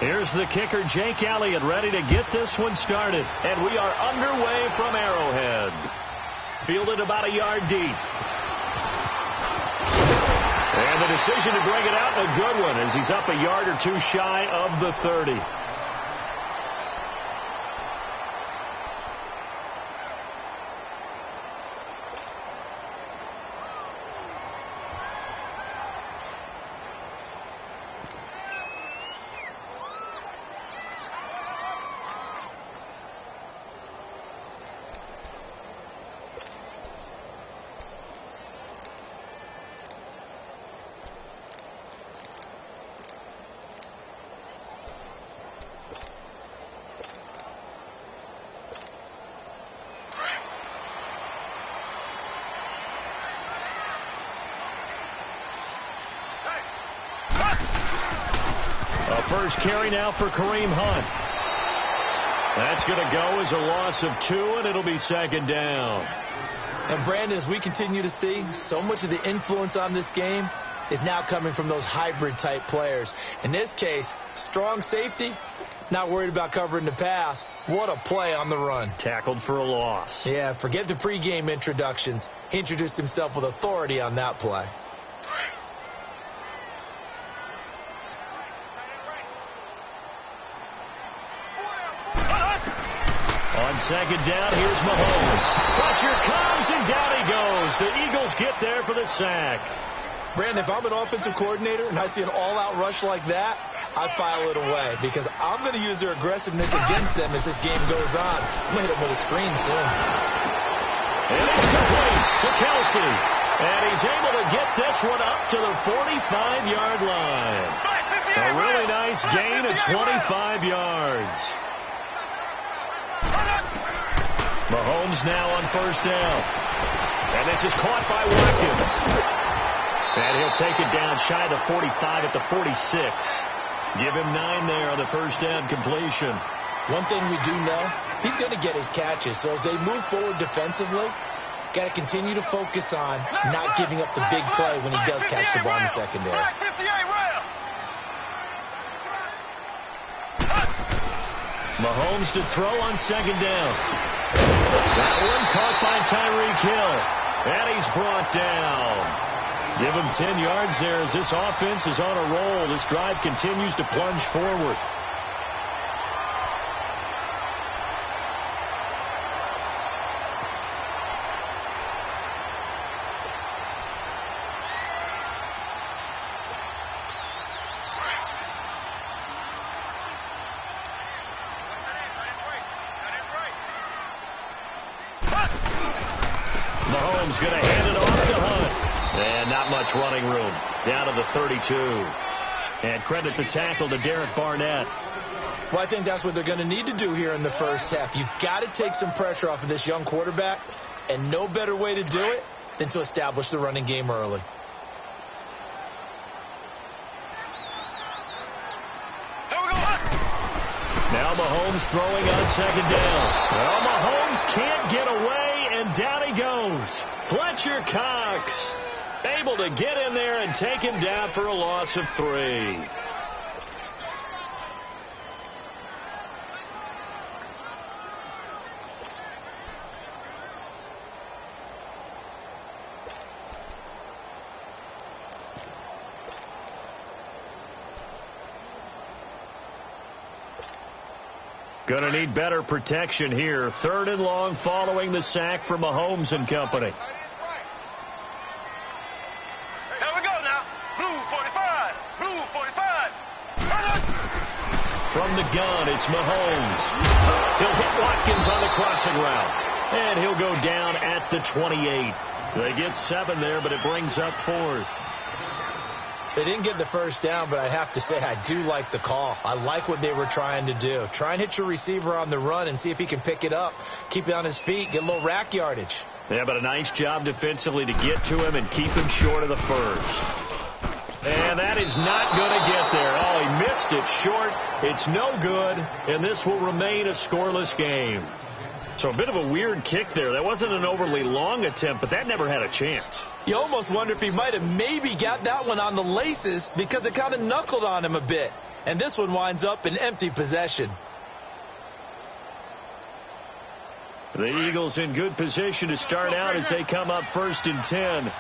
Here's the kicker, Jake Elliott, ready to get this one started. And we are underway from Arrowhead. Fielded about a yard deep. And the decision to bring it out, a good one, as he's up a yard or two shy of the 30. First carry now for Kareem Hunt. That's going to go as a loss of 2, and it'll be second down. And Brandon, as we continue to see, so much of the influence on this game is now coming from those hybrid-type players. In this case, strong safety, not worried about covering the pass. What a play on the run. Tackled for a loss. Yeah, forget the pregame introductions. He introduced himself with authority on that play. On second down, here's Mahomes. Pressure comes, and down he goes. The Eagles get there for the sack. Brandon, if I'm an offensive coordinator and I see an all-out rush like that, I file it away because I'm going to use their aggressiveness against them as this game goes on. I'm going to hit them with a screen soon. And it's complete to Kelsey. And he's able to get this one up to the 45-yard line. A really nice gain of 25 yards. Mahomes now on first down. And this is caught by Watkins. And he'll take it down shy of the 45 at the 46. Give him 9 there on the first down completion. One thing we do know, he's going to get his catches. So as they move forward defensively, got to continue to focus on not giving up the big play when he does catch the ball in the secondary. Mahomes to throw on second down. That one caught by Tyreek Hill. And he's brought down. Give him 10 yards there as this offense is on a roll. This drive continues to plunge forward. Mahomes going to hand it off to Hunt. And not much running room. Down to the 32. And credit the tackle to Derek Barnett. Well, I think that's what they're going to need to do here in the first half. You've got to take some pressure off of this young quarterback. And no better way to do it than to establish the running game early. Now Mahomes throwing on second down. Well, Mahomes can't get away, and down he goes. Fletcher Cox able to get in there and take him down for a loss of 3. Going to need better protection here. 3rd and long following the sack from Mahomes and company. Here we go now. Blue 45. Blue 45. From the gun, it's Mahomes. He'll hit Watkins on the crossing route. And he'll go down at the 28. They get 7 there, but it brings up 4th. They didn't get the first down, but I have to say I do like the call. I like what they were trying to do. Try and hit your receiver on the run and see if he can pick it up, keep it on his feet, get a little rack yardage. Yeah, but a nice job defensively to get to him and keep him short of the first. And that is not going to get there. Oh, he missed it short. It's no good, and this will remain a scoreless game. So a bit of a weird kick there. That wasn't an overly long attempt, but that never had a chance. You almost wonder if he might have maybe got that one on the laces because it kind of knuckled on him a bit. And this one winds up in empty possession. The Eagles in good position to start out as they come up 1st and 10.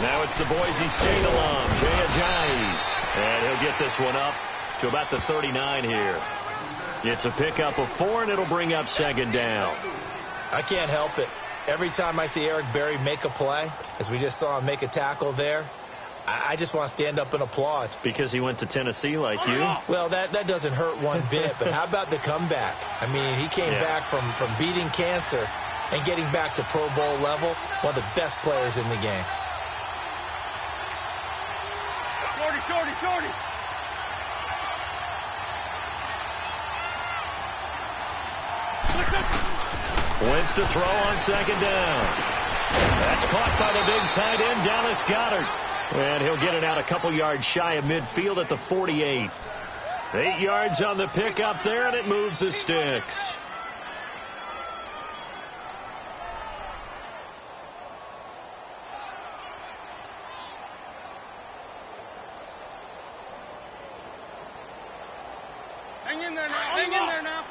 Now it's the Boise State alum, Jay Ajayi. And he'll get this one up to about the 39 here. It's a pickup of 4, and it'll bring up 2nd down. I can't help it. Every time I see Eric Berry make a play, as we just saw him make a tackle there, I just want to stand up and applaud. Because he went to Tennessee like you? Well, that doesn't hurt one bit, but how about the comeback? I mean, he came back from beating cancer and getting back to Pro Bowl level, one of the best players in the game. Shorty. Wentz to throw on 2nd down. That's caught by the big tight end, Dallas Goedert. And he'll get it out a couple yards shy of midfield at the 48. 8 yards on the pickup there, and it moves the sticks. Hang in there now.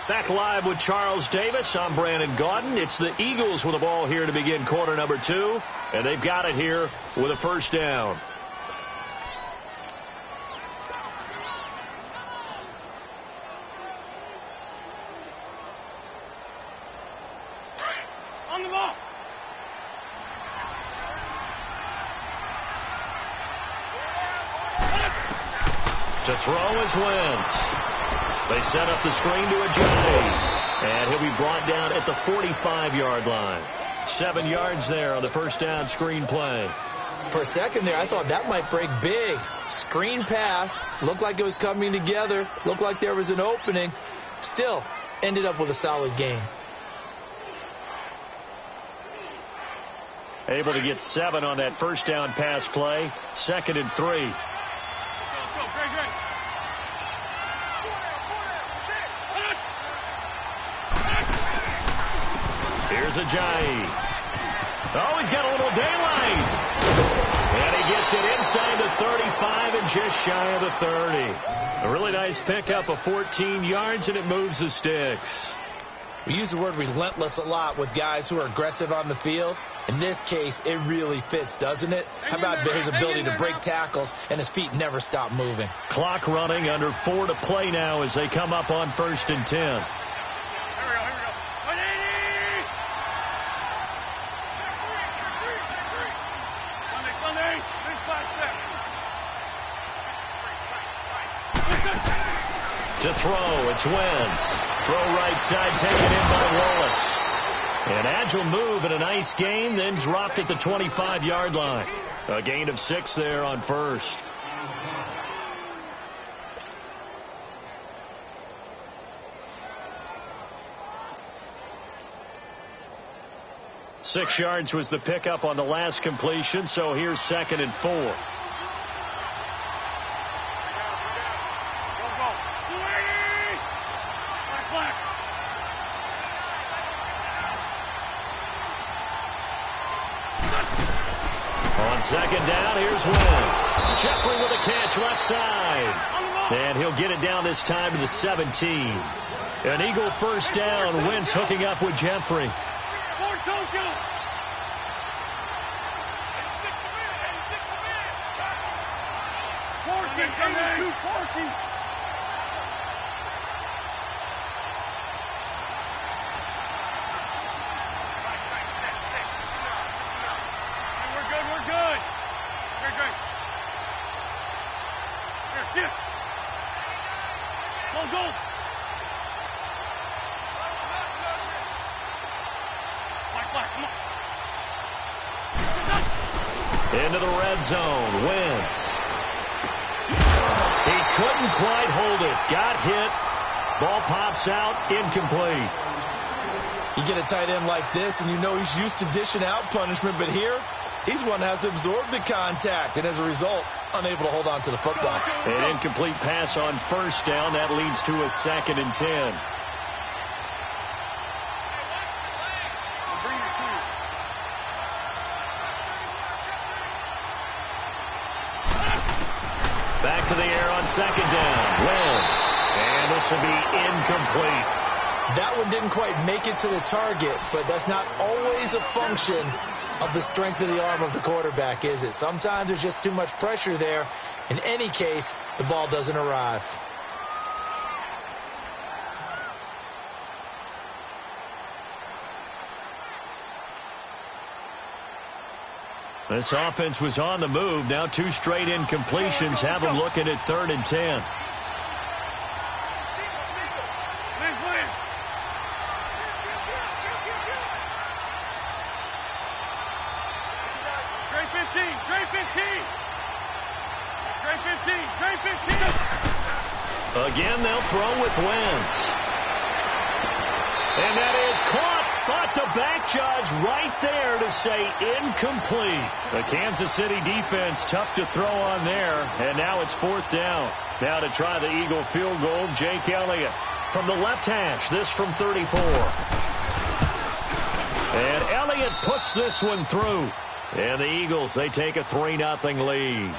Back live with Charles Davis. I'm Brandon Gaudin. It's the Eagles with the ball here to begin quarter number 2. And they've got it here with a 1st down. On the ball. To throw is Wentz. They set up the screen to Ajayi. And he'll be brought down at the 45-yard line. 7 yards there on the 1st down screen play. For a second there, I thought that might break big. Screen pass. Looked like it was coming together. Looked like there was an opening. Still, ended up with a solid gain. Able to get 7 on that 1st down pass play. 2nd and 3. Go, great. Here's Ajayi. Oh, he's got a little daylight. And he gets it inside the 35 and just shy of the 30. A really nice pickup of 14 yards, and it moves the sticks. We use the word relentless a lot with guys who are aggressive on the field. In this case, it really fits, doesn't it? How about his ability to break tackles and his feet never stop moving? Clock running, under 4 to play now as they come up on 1st and 10. Here we go. 180! Sunday. 5 steps. To throw, it's Wentz. Throw right side, taken in by Wallace. An agile move and a nice gain, then dropped at the 25-yard line. A gain of 6 there on 1st. Six yards was the pickup on the last completion, so here's 2nd and 4. On 2nd down, here's Wentz. Jeffrey with a catch left side. And he'll get it down this time to the 17. An Eagle 1st down. Wentz hooking up with Jeffrey. We're good. Great. Here, shift. Go. Black, come on. Into the red zone. Wentz. He couldn't quite hold it. Got hit. Ball pops out. Incomplete. You get a tight end like this, and you know he's used to dishing out punishment, but here, He's one that has to absorb the contact, and as a result, unable to hold on to the football. An incomplete pass on first down. That leads to a 2nd and 10. Back to the air on 2nd down. Wentz. And this will be incomplete. That one didn't quite make it to the target, but that's not always a function of the strength of the arm of the quarterback, is it? Sometimes there's just too much pressure there. In any case, the ball doesn't arrive. This offense was on the move. Now 2 straight incompletions have them looking at 3rd and 10. Again, they'll throw with Wentz. And that is caught. But the back judge right there to say incomplete. The Kansas City defense tough to throw on there. And now it's 4th down. Now to try the Eagle field goal, Jake Elliott from the left hash. This from 34. And Elliott puts this one through. And the Eagles, they take a 3-0 lead.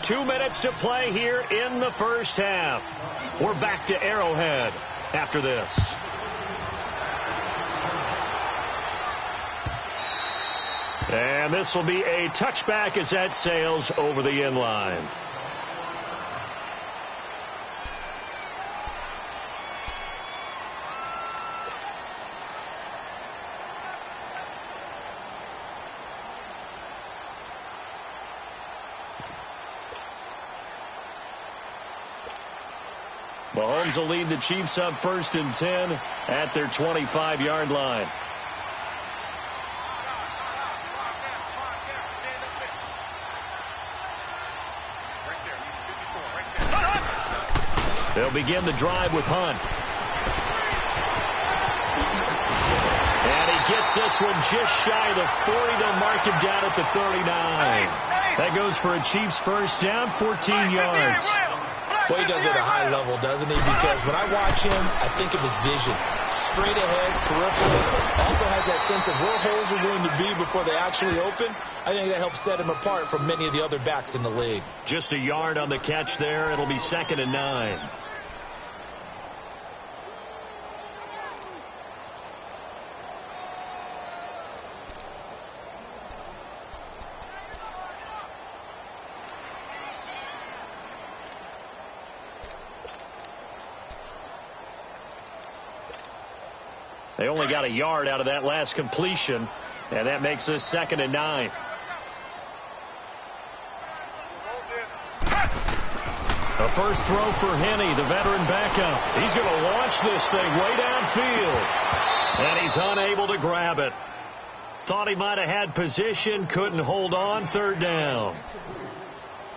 2 minutes to play here in the first half. We're back to Arrowhead after this. And this will be a touchback as that sails over the end line. Mahomes will lead the Chiefs up 1st and 10 at their 25-yard line. They'll begin the drive with Hunt. And he gets this one just shy of the 40. They'll mark him down at the 39. That goes for a Chiefs first down, 14 yards. Well, he does it at a high level, doesn't he? Because when I watch him, I think of his vision. Straight ahead, peripheral. Also has that sense of where holes are going to be before they actually open. I think that helps set him apart from many of the other backs in the league. Just a yard on the catch there. It'll be 2nd and 9. They only got a yard out of that last completion, and that makes this 2nd and 9. A first throw for Henne, the veteran backup. He's going to launch this thing way downfield, and he's unable to grab it. Thought he might have had position, couldn't hold on, 3rd down.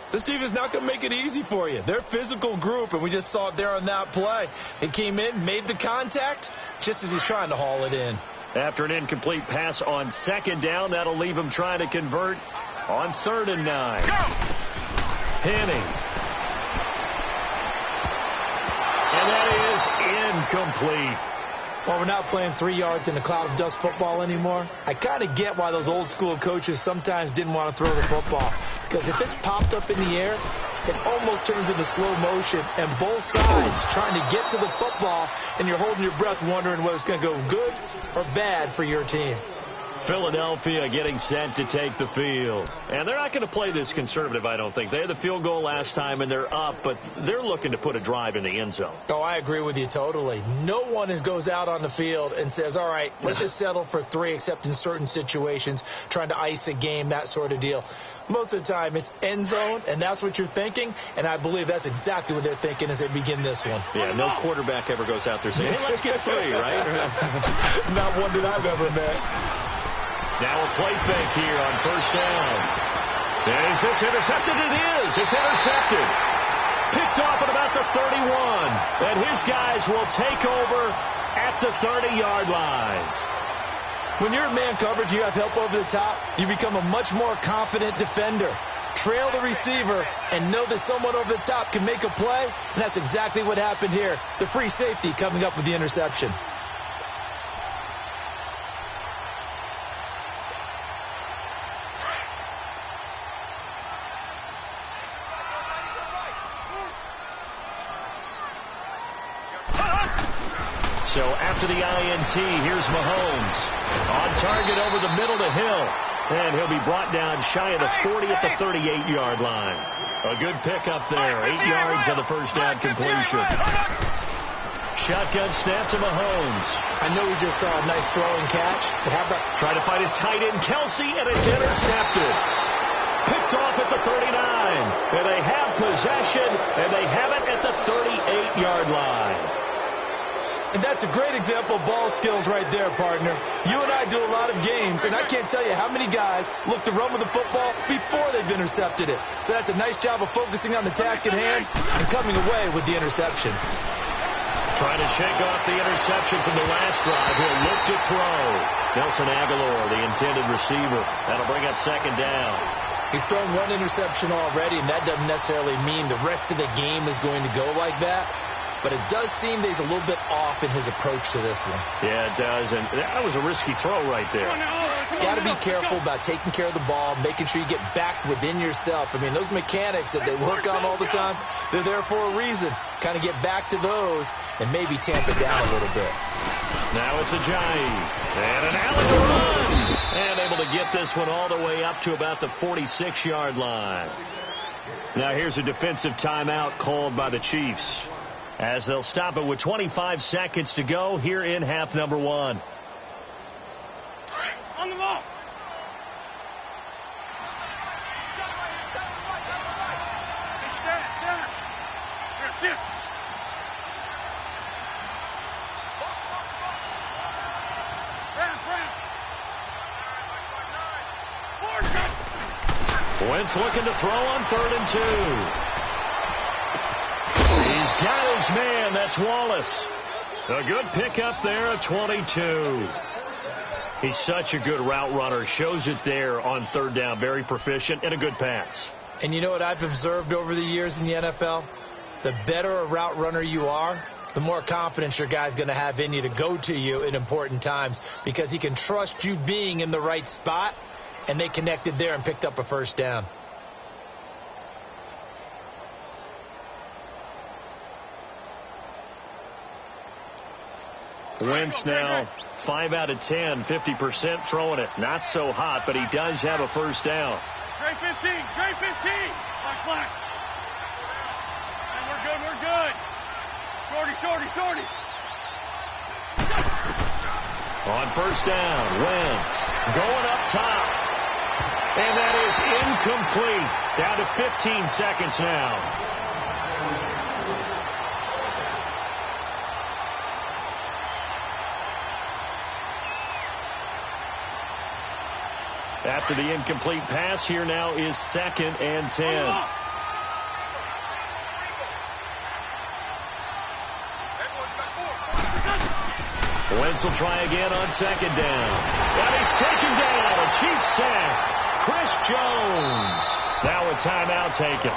This team is not going to make it easy for you. They're a physical group, and we just saw it there on that play. He came in, made the contact, just as he's trying to haul it in. After an incomplete pass on 2nd down, that'll leave him trying to convert on 3rd and 9. Henne. And that is incomplete. Well, we're not playing 3 yards in a cloud of dust football anymore. I kind of get why those old school coaches sometimes didn't want to throw the football. Because if it's popped up in the air, it almost turns into slow motion. And both sides trying to get to the football, and you're holding your breath wondering whether it's going to go good or bad for your team. Philadelphia getting set to take the field. And they're not going to play this conservative, I don't think. They had the field goal last time, and they're up, but they're looking to put a drive in the end zone. Oh, I agree with you totally. No one goes out on the field and says, all right, let's just settle for 3, except in certain situations, trying to ice a game, that sort of deal. Most of the time, it's end zone, and that's what you're thinking, and I believe that's exactly what they're thinking as they begin this one. Yeah, no quarterback ever goes out there saying, hey, let's get 3, right? Not one that I've ever met. Now a play fake here on 1st down. Is this intercepted? It is. It's intercepted. Picked off at about the 31. And his guys will take over at the 30-yard line. When you're in man coverage, you have help over the top, you become a much more confident defender. Trail the receiver and know that someone over the top can make a play, and that's exactly what happened here. The free safety coming up with the interception. So after the INT, here's Mahomes. On target over the middle to Hill. And he'll be brought down shy of the 40 at the 38-yard line. A good pickup there. 8 yards on the first down completion. Shotgun snap to Mahomes. I know we just saw a nice throwing catch, but how about... Trying to find his tight end, Kelsey, and it's intercepted. Picked off at the 39. And they have possession, and they have it at the 38-yard line. And that's a great example of ball skills right there, partner. You and I do a lot of games, and I can't tell you how many guys look to run with the football before they've intercepted it. So that's a nice job of focusing on the task at hand and coming away with the interception. Trying to shake off the interception from the last drive. He'll look to throw. Nelson Aguilar, the intended receiver. That'll bring up second down. He's thrown one interception already, and that doesn't necessarily mean the rest of the game is going to go like that. But it does seem that he's a little bit off in his approach to this one. Yeah, it does. And that was a risky throw right there. Got to be careful about taking care of the ball, making sure you get back within yourself. I mean, those mechanics that they work on all the time, they're there for a reason. Kind of get back to those and maybe tamp it down a little bit. Now it's Ajayi. And an Allen run. And able to get this one all the way up to about the 46-yard line. Now here's a defensive timeout called by the Chiefs, as they'll stop it with 25 seconds to go here in half number one. On the ball. Here. Wentz looking to throw on 3rd and 2. He's got his man. That's Wallace. A good pickup there at 22. He's such a good route runner. Shows it there on 3rd down. Very proficient and a good pass. And you know what I've observed over the years in the NFL? The better a route runner you are, the more confidence your guy's going to have in you to go to you in important times, because he can trust you being in the right spot, and they connected there and picked up a first down. Wentz now 5 out of 10, 50% throwing it. Not so hot, but he does have a first down. Trey 15, Trey 15. Black. And we're good. Shorty. On first down, Wentz going up top. And that is incomplete. Down to 15 seconds now. After the incomplete pass, here now is 2nd and 10. Wentz will try again on 2nd down. And he's taken down. A Chief sack. Chris Jones. Now a timeout taken.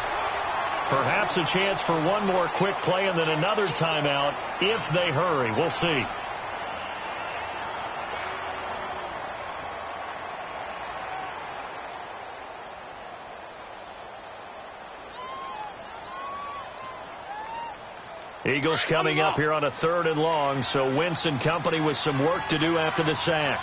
Perhaps a chance for one more quick play and then another timeout if they hurry. We'll see. Eagles coming up here on a 3rd and long, so Wentz and company with some work to do after the sack.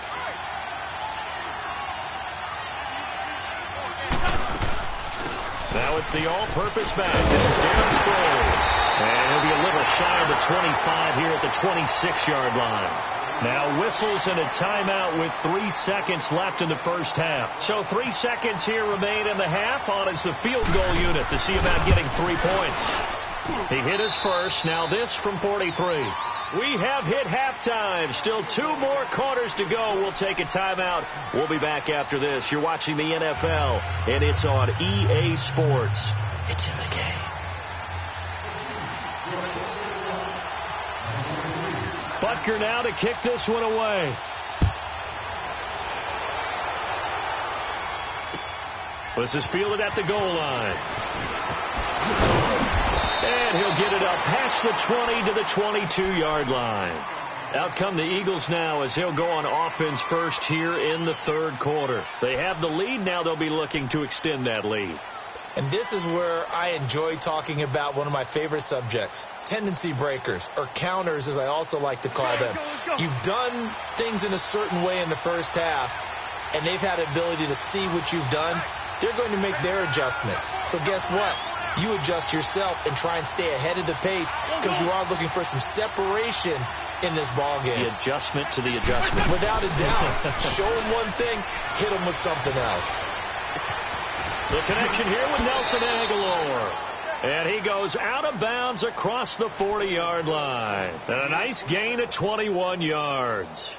Now it's the all-purpose back. This is Darren Sproles. And he'll be a little shy of the 25 here at the 26-yard line. Now whistles and a timeout with 3 seconds left in the first half. So 3 seconds here remain in the half on as the field goal unit to see about getting 3 points. He hit his first. Now this from 43. We have hit halftime. Still 2 more quarters to go. We'll take a timeout. We'll be back after this. You're watching the NFL, and it's on EA Sports. It's in the game. Butker now to kick this one away. This is fielded at the goal line. And he'll get it up past the 20 to the 22-yard line. Out come the Eagles now as he'll go on offense first here in the third quarter. They have the lead. Now they'll be looking to extend that lead. And this is where I enjoy talking about one of my favorite subjects, tendency breakers, or counters as I also like to call them. You've done things in a certain way in the first half, and they've had the ability to see what you've done. They're going to make their adjustments. So guess what? You adjust yourself and try and stay ahead of the pace because you are looking for some separation in this ball game. The adjustment to the adjustment. Without a doubt. Show them one thing, hit them with something else. The connection here with Nelson Aguilar. And he goes out of bounds across the 40-yard line. And a nice gain of 21 yards.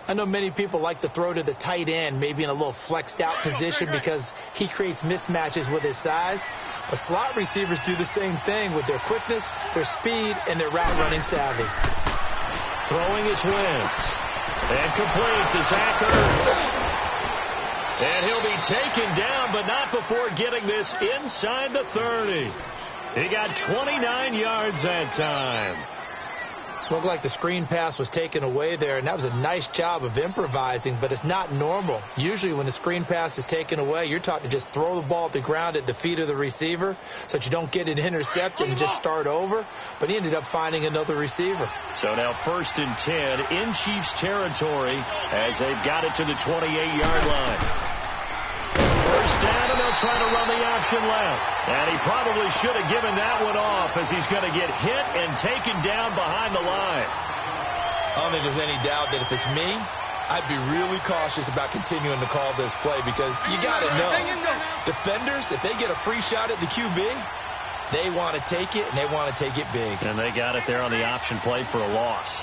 I know many people like to throw to the tight end, maybe in a little flexed out position because he creates mismatches with his size. But slot receivers do the same thing with their quickness, their speed, and their route running savvy. Throwing is Wentz. And complete to Zach Ertz. And he'll be taken down, but not before getting this inside the 30. He got 29 yards that time. Looked like the screen pass was taken away there, and that was a nice job of improvising, but it's not normal. Usually when the screen pass is taken away, you're taught to just throw the ball at the ground at the feet of the receiver so that you don't get it intercepted and just start over, but he ended up finding another receiver. So now 1st and 10 in Chiefs territory as they've got it to the 28-yard line. First down, and they'll try to run the option left. And he probably should have given that one off as he's going to get hit and taken down behind the line. I don't think there's any doubt that if it's me, I'd be really cautious about continuing to call this play because you got to know, defenders, if they get a free shot at the QB, they want to take it, and they want to take it big. And they got it there on the option play for a loss.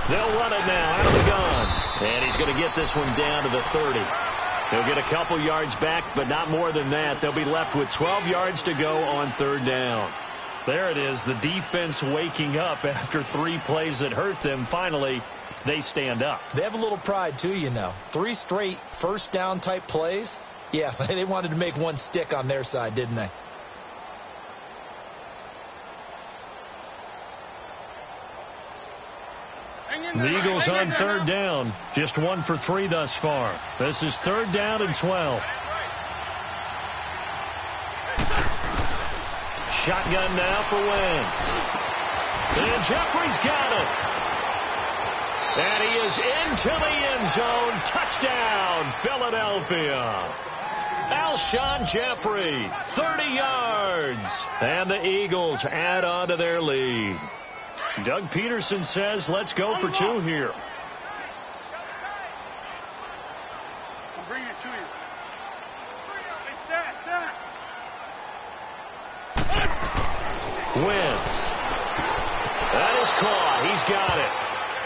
They'll run it now out of the gun. And he's going to get this one down to the 30. He'll get a couple yards back, but not more than that. They'll be left with 12 yards to go on 3rd down. There it is, the defense waking up after 3 plays that hurt them. Finally, they stand up. They have a little pride, too, you know. 3 straight first down type plays. Yeah, they wanted to make one stick on their side, didn't they? The Eagles on 3rd down. Just 1 for 3 thus far. This is 3rd down and 12. Shotgun now for Wentz. And Jeffrey's got it. And he is into the end zone. Touchdown, Philadelphia. Alshon Jeffrey, 30 yards. And the Eagles add on to their lead. Doug Peterson says, let's go for 2 here. I'll bring it to you. Wentz. That is caught. He's got it.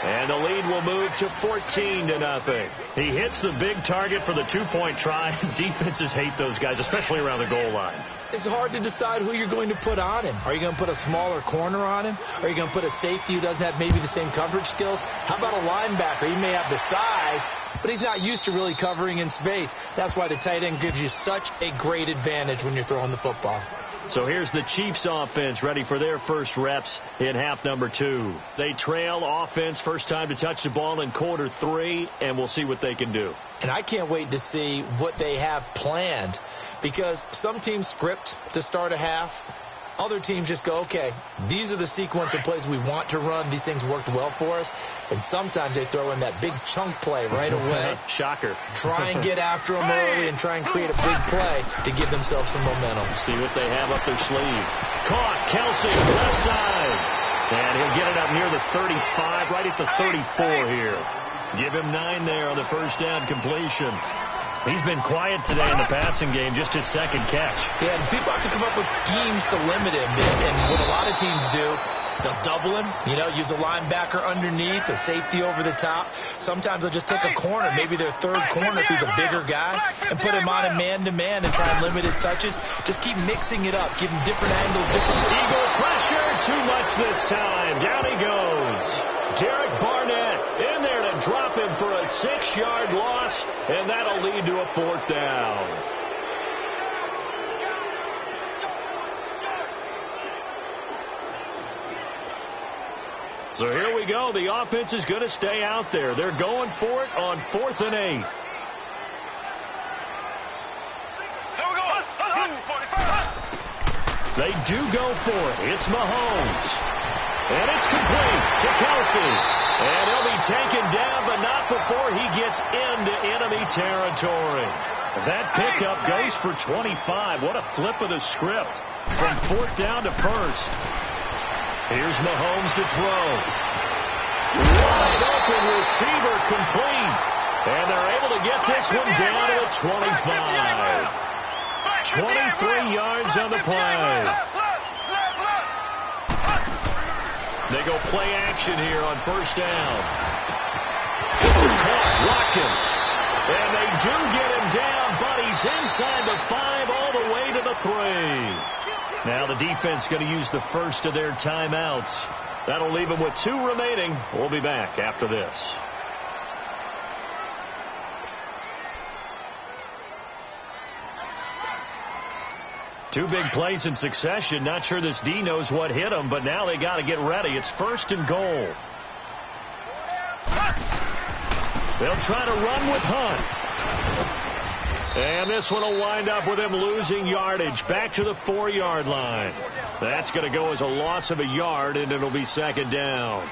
And the lead will move to 14-0. He hits the big target for the 2-point try. Defenses hate those guys, especially around the goal line. It's hard to decide who you're going to put on him. Are you going to put a smaller corner on him? Are you going to put a safety who doesn't have maybe the same coverage skills? How about a linebacker? He may have the size, but he's not used to really covering in space. That's why the tight end gives you such a great advantage when you're throwing the football. So here's the Chiefs offense ready for their first reps in half number 2. They trail offense, first time to touch the ball in quarter 3, and we'll see what they can do. And I can't wait to see what they have planned because some teams script to start a half. Other teams just go, okay, these are the sequence of plays we want to run. These things worked well for us. And sometimes they throw in that big chunk play right away. Shocker. Try and get after them early and try and create a big play to give themselves some momentum. See what they have up their sleeve. Caught. Kelsey, left side. And he'll get it up near the 35, right at the 34 here. Give him 9 there on the first down completion. He's been quiet today in the passing game, just his second catch. Yeah, and people have to come up with schemes to limit him. And what a lot of teams do, They'll double him, use a linebacker underneath, a safety over the top. Sometimes they'll just take a corner, maybe their third corner if he's a bigger guy, and put him on a man-to-man and try and limit his touches. Just keep mixing it up, give him different angles, different... Eagle pressure, too much this time. Down he goes. Derek Barnett in there to drop him for a 6-yard loss, and that'll lead to a 4th down. So here we go. The offense is going to stay out there. They're going for it on 4th and 8. They do go for it. It's Mahomes. And it's complete to Kelsey. And he'll be taken down, but not before he gets into enemy territory. That pickup goes for 25. What a flip of the script from 4th down to 1st. Here's Mahomes to throw. Wide open receiver complete. And they're able to get this one down to the 25. 23 yards on the play. They go play action here on 1st down. This is caught. Watkins. And they do get him down, but he's inside the 5 all the way to the 3. Now the defense going to use the first of their timeouts. That'll leave them with 2 remaining. We'll be back after this. Two big plays in succession. Not sure this D knows what hit him, but now they got to get ready. It's 1st and goal. They'll try to run with Hunt. And this one will wind up with him losing yardage back to the 4-yard line. That's going to go as a loss of a yard, and it'll be 2nd down.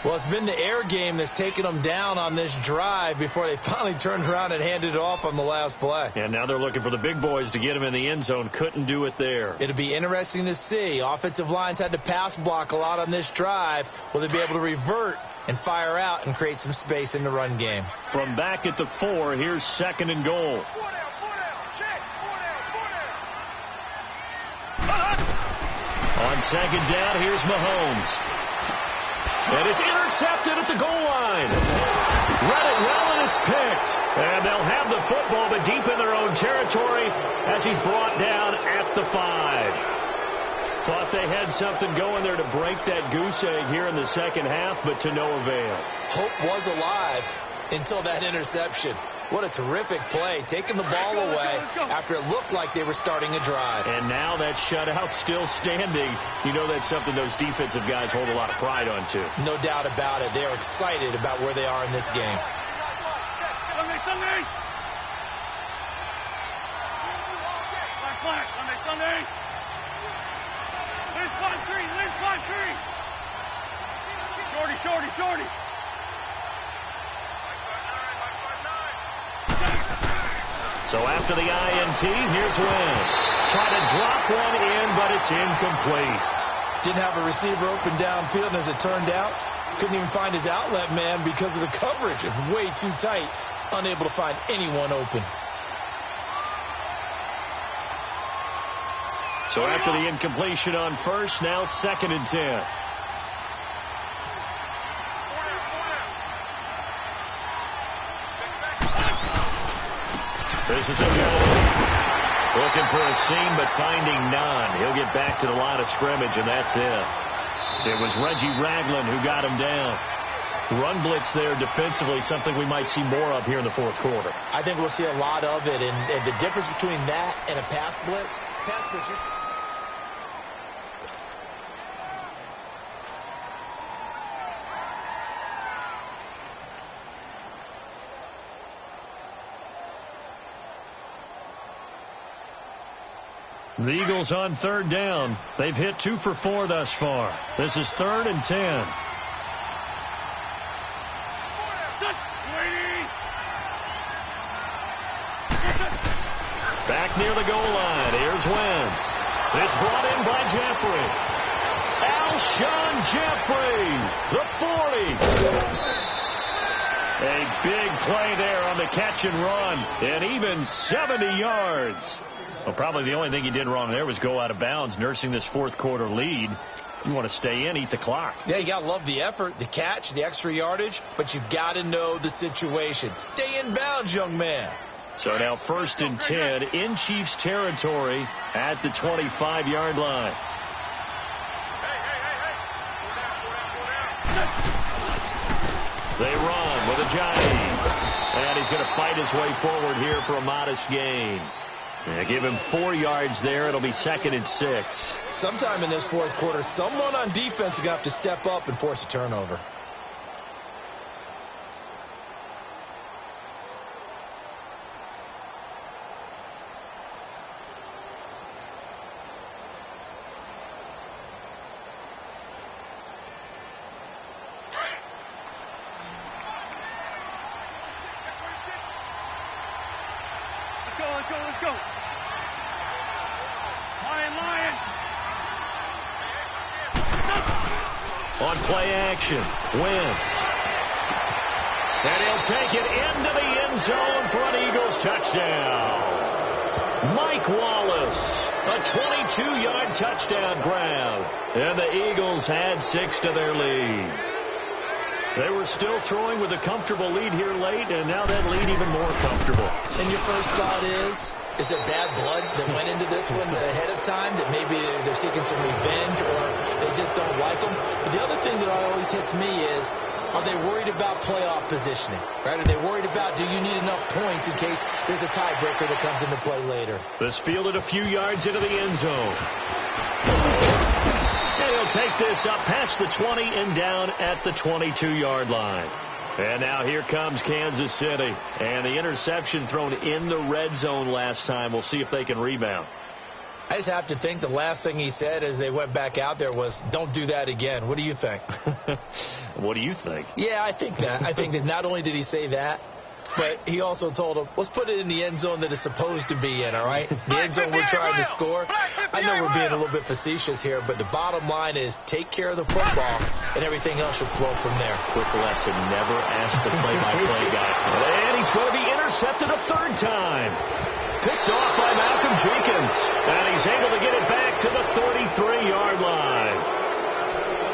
Well, it's been the air game that's taken them down on this drive before they finally turned around and handed it off on the last play. And now they're looking for the big boys to get him in the end zone. Couldn't do it there. It'll be interesting to see. Offensive lines had to pass block a lot on this drive. Will they be able to revert and fire out and create some space in the run game? From back at the 4, here's 2nd and goal. On 2nd down, here's Mahomes. And it's intercepted at the goal line. Read it well, and it's picked. And they'll have the football, but deep in their own territory as he's brought down at the 5. Thought they had something going there to break that goose egg here in the second half, but to no avail. Hope was alive until that interception. What a terrific play, taking the ball away after it looked like they were starting a drive. And now that shutout still standing. You know that's something those defensive guys hold a lot of pride on, too. No doubt about it. They are excited about where they are in this game. Shorty. So after the INT, here's Wentz. Trying to drop one in, but it's incomplete. Didn't have a receiver open downfield, and as it turned out, couldn't even find his outlet man because of the coverage. It was way too tight, unable to find anyone open. So after the incompletion on 1st, now 2nd and 10. This is a go. Looking for a seam, but finding none. He'll get back to the line of scrimmage, and that's it. It was Reggie Ragland who got him down. Run blitz there defensively, something we might see more of here in the 4th quarter. I think we'll see a lot of it, and the difference between that and a pass blitz, The Eagles on 3rd down. They've hit 2 for 4 thus far. This is 3rd and 10. Back near the goal line. Here's Wentz. It's brought in by Jeffrey. Alshon Jeffrey, the 40. A big play there on the catch and run. And even 70 yards. Well, probably the only thing he did wrong there was go out of bounds, nursing this 4th quarter lead. You want to stay in, eat the clock. Yeah, you got to love the effort, the catch, the extra yardage, but you got to know the situation. Stay in bounds, young man. So now 1st and 10 in Chiefs territory at the 25-yard line. They run with Ajayi. And he's going to fight his way forward here for a modest gain. Give him 4 yards there. It'll be 2nd and 6. Sometime in this fourth quarter, someone on defense is going to have to step up and force a turnover. Let's go. Lion. On play action, Wentz. And he'll take it into the end zone for an Eagles touchdown. Mike Wallace, a 22-yard touchdown grab. And the Eagles had 6 to their lead. They were still throwing with a comfortable lead here late, and now that lead even more comfortable. And your first thought is it bad blood that went into this one ahead of time, that maybe they're seeking some revenge or they just don't like them? But the other thing that always hits me is, are they worried about playoff positioning? Right? Are they worried about, do you need enough points in case there's a tiebreaker that comes into play later? This fielded a few yards into the end zone. And he'll take this up past the 20 and down at the 22-yard line. And now here comes Kansas City. And the interception thrown in the red zone last time. We'll see if they can rebound. I just have to think the last thing he said as they went back out there was, don't do that again. What do you think? What do you think? Yeah, I think that. I think that not only did he say that, but he also told him, let's put it in the end zone that it's supposed to be in, all right? The end zone we're trying to score. I know we're being a little bit facetious here, but the bottom line is take care of the football, and everything else should flow from there. Quick lesson, never ask the play-by-play guy. And he's going to be intercepted a 3rd time. Picked off by Malcolm Jenkins. And he's able to get it back to the 33-yard line.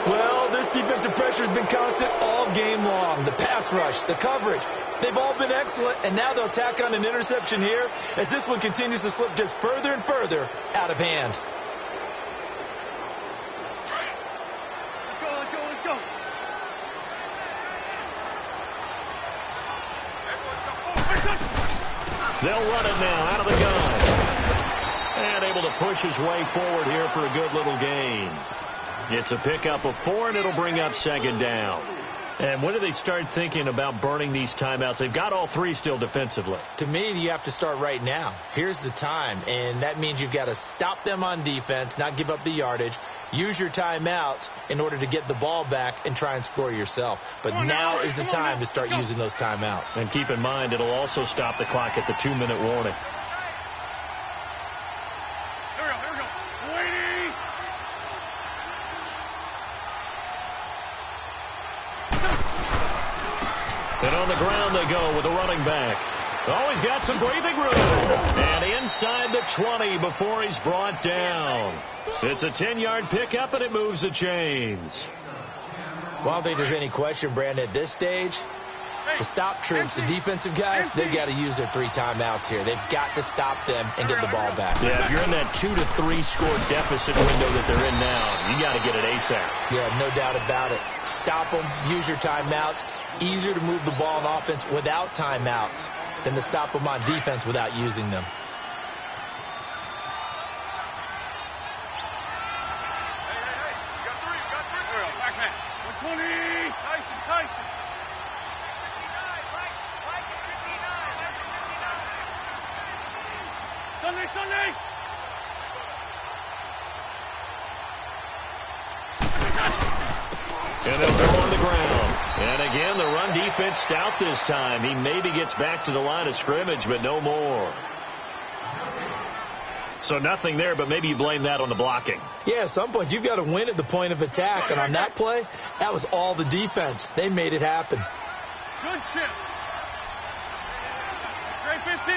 Well, this defensive pressure has been constant all game long. The pass rush, the coverage, they've all been excellent, and now they'll tack on an interception here as this one continues to slip just further and further out of hand. Let's go. They'll run it now out of the gun. And able to push his way forward here for a good little gain. It's a pickup of 4, and it'll bring up 2nd down. And when do they start thinking about burning these timeouts? They've got all 3 still defensively. To me, you have to start right now. Here's the time, and that means you've got to stop them on defense, not give up the yardage, use your timeouts in order to get the ball back and try and score yourself. But now is the time to start using those timeouts. And keep in mind, it'll also stop the clock at the 2-minute warning. Here we go. Waiting. And on the ground they go with a running back. Oh, he's got some breathing room. And inside the 20 before he's brought down. It's a 10-yard pickup, and it moves the chains. Well, I don't think there's any question, Brandon, at this stage, the stop troops, the defensive guys, they've got to use their 3 timeouts here. They've got to stop them and get the ball back. Yeah, if you're in that 2 to 3 score deficit window that they're in now, you got to get it ASAP. Yeah, no doubt about it. Stop them, use your timeouts. Easier to move the ball on offense without timeouts than to stop them on defense without using them. Hey. You got 3. Back man. 120. Tyson. Sunday. And they'll go on the ground. And again, the run defense stout this time. He maybe gets back to the line of scrimmage, but no more. So nothing there, but maybe you blame that on the blocking. Yeah, at some point, you've got to win at the point of attack. And on that play, that was all the defense. They made it happen. Good chip. Great 15.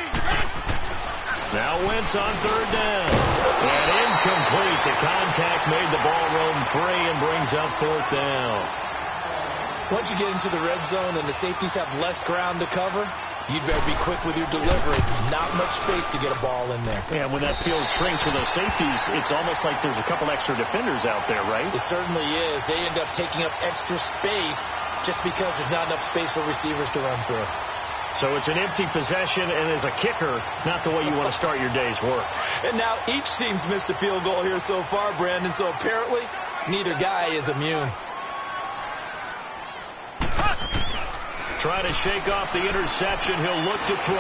Now Wentz on 3rd down. And incomplete the contact made the ball roam free and brings up fourth down. Once you get into the red zone and the safeties have less ground to cover, you'd better be quick with your delivery. Not much space to get a ball in there. Yeah, when that field shrinks with those safeties, it's almost like there's a couple extra defenders out there, right? It certainly is. They end up taking up extra space just because there's not enough space for receivers to run through. So it's an empty possession, and as a kicker, not the way you want to start your day's work. And now each team's missed a field goal here so far, Brandon, so apparently neither guy is immune. Trying to shake off the interception. He'll look to throw.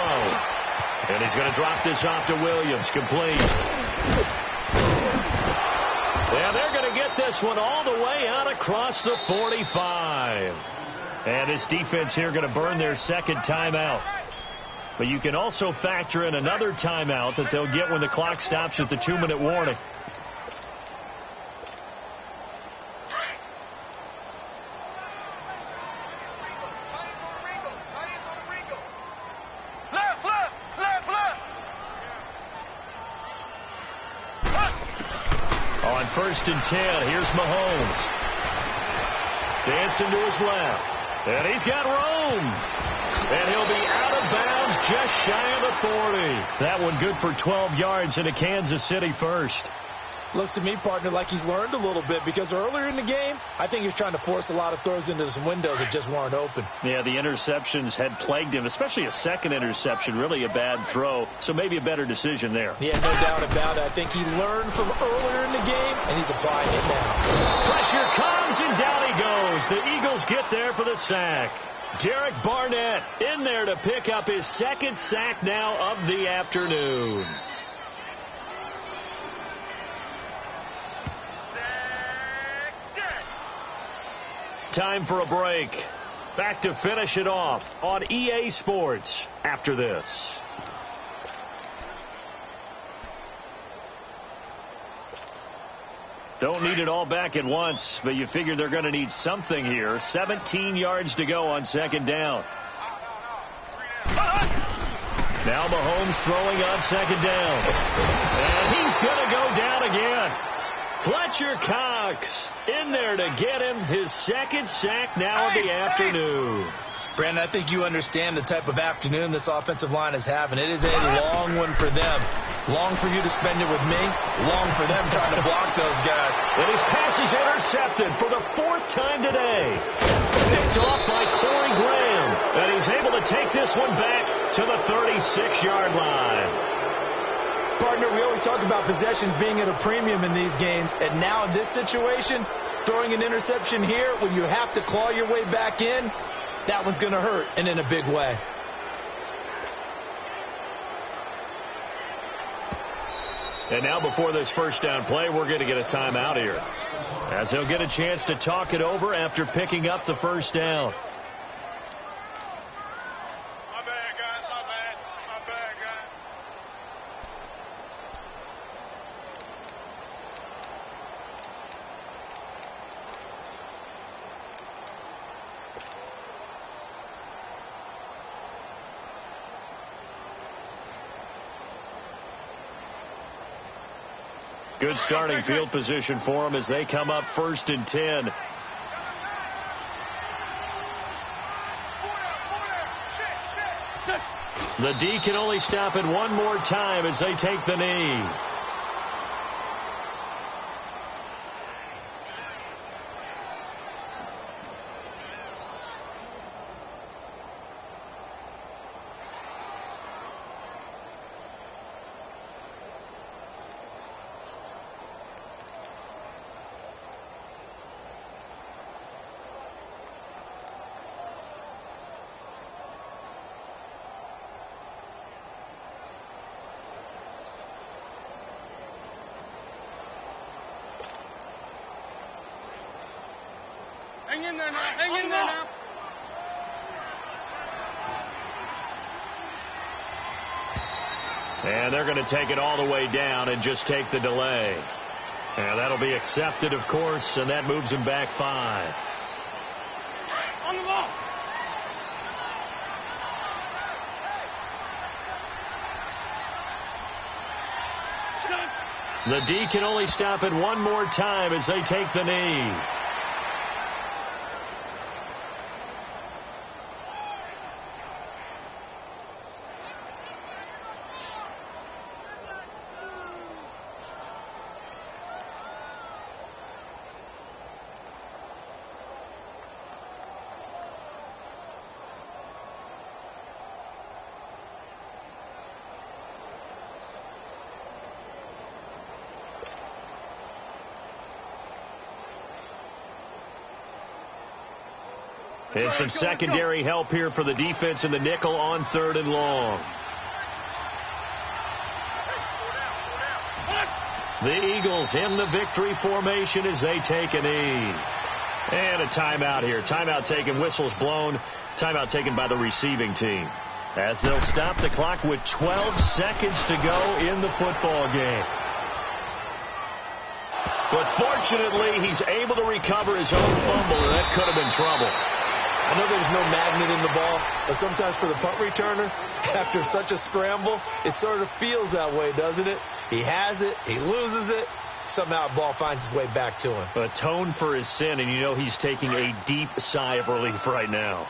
And he's going to drop this off to Williams. Complete. And they're going to get this one all the way out across the 45. And this defense here going to burn their second timeout. But you can also factor in another timeout that they'll get when the clock stops at the 2-minute warning. On 1st and 10, here's Mahomes. Dancing to his left. And he's got room. And he'll be out of bounds just shy of the 40. That one good for 12 yards into Kansas City first. Looks to me, partner, like he's learned a little bit because earlier in the game, I think he was trying to force a lot of throws into some windows that just weren't open. Yeah, the interceptions had plagued him, especially a second interception, really a bad throw. So maybe a better decision there. Yeah, no doubt about it. I think he learned from earlier in the game, and he's applying it now. Pressure comes, and down he goes. The Eagles get there for the sack. Derek Barnett in there to pick up his second sack now of the afternoon. Time for a break. Back to finish it off on EA Sports after this. Don't need it all back at once, but you figure they're going to need something here. 17 yards to go on second down. Now Mahomes throwing on second down. And he's going to go down again. Fletcher Cox in there to get him his second sack now of the afternoon. Brandon, I think you understand the type of afternoon this offensive line is having. It is a long one for them. Long for you to spend it with me. Long for them trying to block those guys. And his pass is intercepted for the 4th time today. Picked off by Corey Graham. And he's able to take this one back to the 36-yard line. Partner, we always talk about possessions being at a premium in these games, and now in this situation, throwing an interception here when you have to claw your way back in, that one's going to hurt, and in a big way. And now before this first down play, we're going to get a timeout here, as he'll get a chance to talk it over after picking up the first down. Good starting field position for them as they come up 1st and 10. The D can only stop it one more time as they take the knee. Hang in there now. Hang in there now. And they're going to take it all the way down and just take the delay. And that'll be accepted, of course, and that moves him back 5. On the ball. The D can only stop it one more time as they take the knee. And some secondary help here for the defense in the nickel on 3rd and long. The Eagles in the victory formation as they take a knee. And a timeout here. Timeout taken, whistles blown. Timeout taken by the receiving team. As they'll stop the clock with 12 seconds to go in the football game. But fortunately, he's able to recover his own fumble, and that could have been trouble. I know there's no magnet in the ball, but sometimes for the punt returner, after such a scramble, it sort of feels that way, doesn't it? He has it, he loses it, somehow the ball finds its way back to him. Atone for his sin, and you know he's taking a deep sigh of relief right now.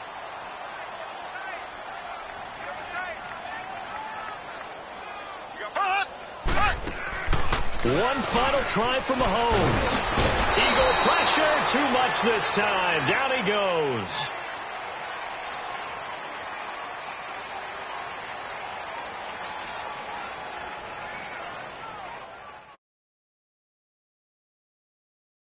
One final try from Mahomes. Eagle pressure, too much this time. Down he goes.